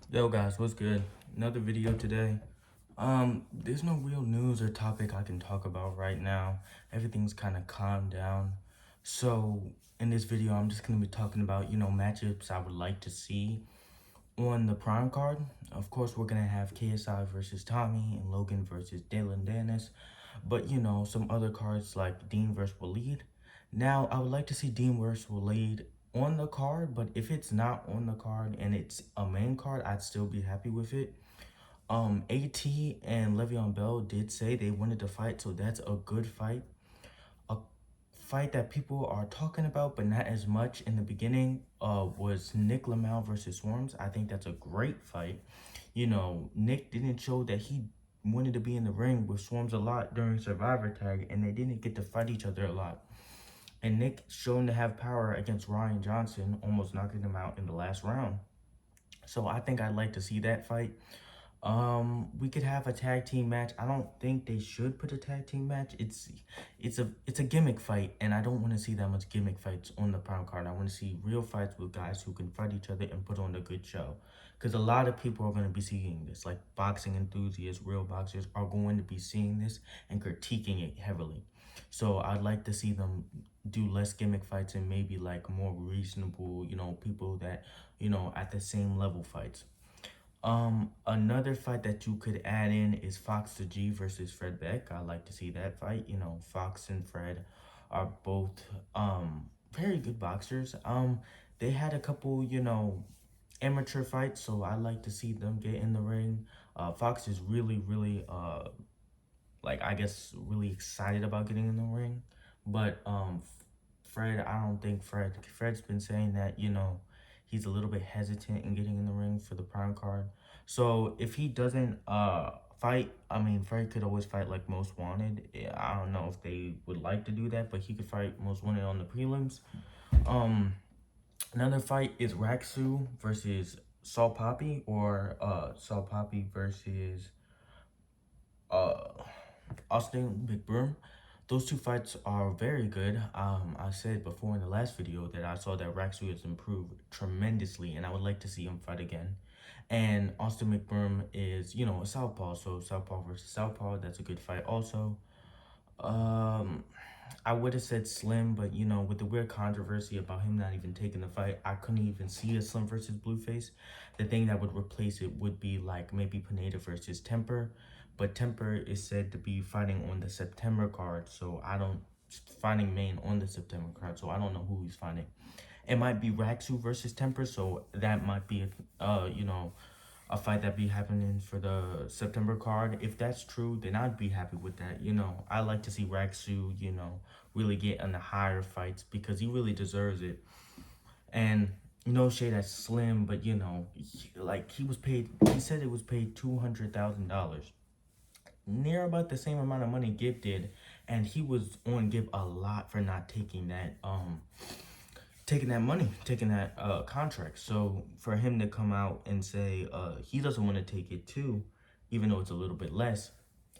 Yo guys, what's good? Another video today. There's no real news or topic I can talk about right now. Everything's kind of calmed down. So in this video, I'm just gonna be talking about, matchups I would like to see on the Prime card. Of course, we're gonna have KSI versus Tommy and Logan versus Dillon Danis. But some other cards like Dean versus Waleed. Now, I would like to see Dean versus Waleed on the card, but if it's not on the card and it's a main card, I'd still be happy with it. AT and Le'Veon Bell did say they wanted to fight, so that's a good fight. A fight that people are talking about, but not as much in the beginning, was Nick Lamau versus Swarms. I think that's a great fight. Nick didn't show that he wanted to be in the ring with Swarms a lot during Survivor Tag, and they didn't get to fight each other a lot. And Nick shown to have power against Ryan Johnson, almost knocking him out in the last round. So I think I'd like to see that fight. We could have a tag team match. I don't think they should put a tag team match. It's a gimmick fight, and I don't want to see that much gimmick fights on the Prime card. I want to see real fights with guys who can fight each other and put on a good show. Because a lot of people are going to be seeing this, like boxing enthusiasts, real boxers are going to be seeing this and critiquing it heavily. So I'd like to see them do less gimmick fights and maybe like more reasonable, people that, at the same level fights. Another fight that you could add in is Fox the G versus Fred Beck. I like to see that fight. Fox and Fred are both very good boxers. They had a couple, amateur fights, so I like to see them get in the ring. Fox is really, really like I guess really excited about getting in the ring. But Fred, I don't think Fred's been saying that, he's a little bit hesitant in getting in the ring for the Prime card. So if he doesn't fight, I mean, Fred could always fight like Most Wanted. I don't know if they would like to do that, but he could fight Most Wanted on the prelims. Um Another fight is Raksu versus Saul Poppy, or Saul Poppy versus uh Austin McBroom. Those two fights are very good. I said before in the last video that I saw that Raksu has improved tremendously, and I would like to see him fight again. And Austin McBroom is, a southpaw, so southpaw versus southpaw, that's a good fight also. Um, I would have said Slim, but with the weird controversy about him not even taking the fight, I couldn't even see a Slim versus Blueface. The thing that would replace it would be like maybe Pineda versus Temper, but Temper is said to be fighting on the September card, so I don't fighting Maine on the September card, so I don't know who he's fighting. It might be Raksu versus Temper, so that might be a fight that be happening for the September card. If that's true, then I'd be happy with that. I like to see Raksu, really get in the higher fights because he really deserves it. And no shade at Slim, but he was paid. He said it was paid $200,000, near about the same amount of money Gibb did, and he was on Gibb a lot for not taking that money, taking that contract. So for him to come out and say he doesn't want to take it too, even though it's a little bit less,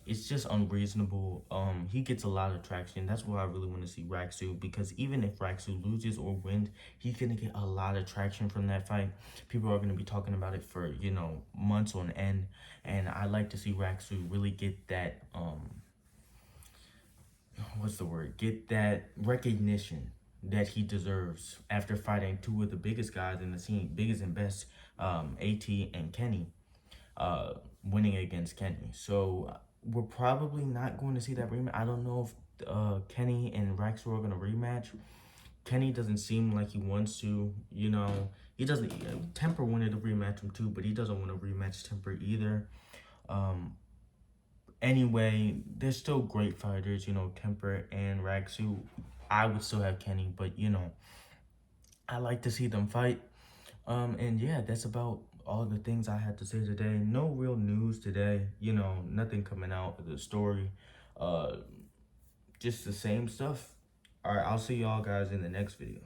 it's just unreasonable. He gets a lot of traction. That's why I really want to see Raksu, because even if Raksu loses or wins, he's gonna get a lot of traction from that fight. People are gonna be talking about it for months on end, and I like to see Raksu really get that what's the word? Get that recognition that he deserves after fighting two of the biggest guys in the scene, biggest and best, AT and Kenny, winning against Kenny. So we're probably not going to see that rematch. I don't know if Kenny and Raksu are going to rematch. Kenny doesn't seem like he wants to, he doesn't. Temper wanted to rematch him too, but he doesn't want to rematch Temper either. Anyway, they're still great fighters, Temper and Raksu. I would still have Kenny, but I like to see them fight. And yeah, that's about all the things I had to say today. No real news today, nothing coming out of the story. Uh, just the same stuff. All right, I'll see y'all guys in the next video.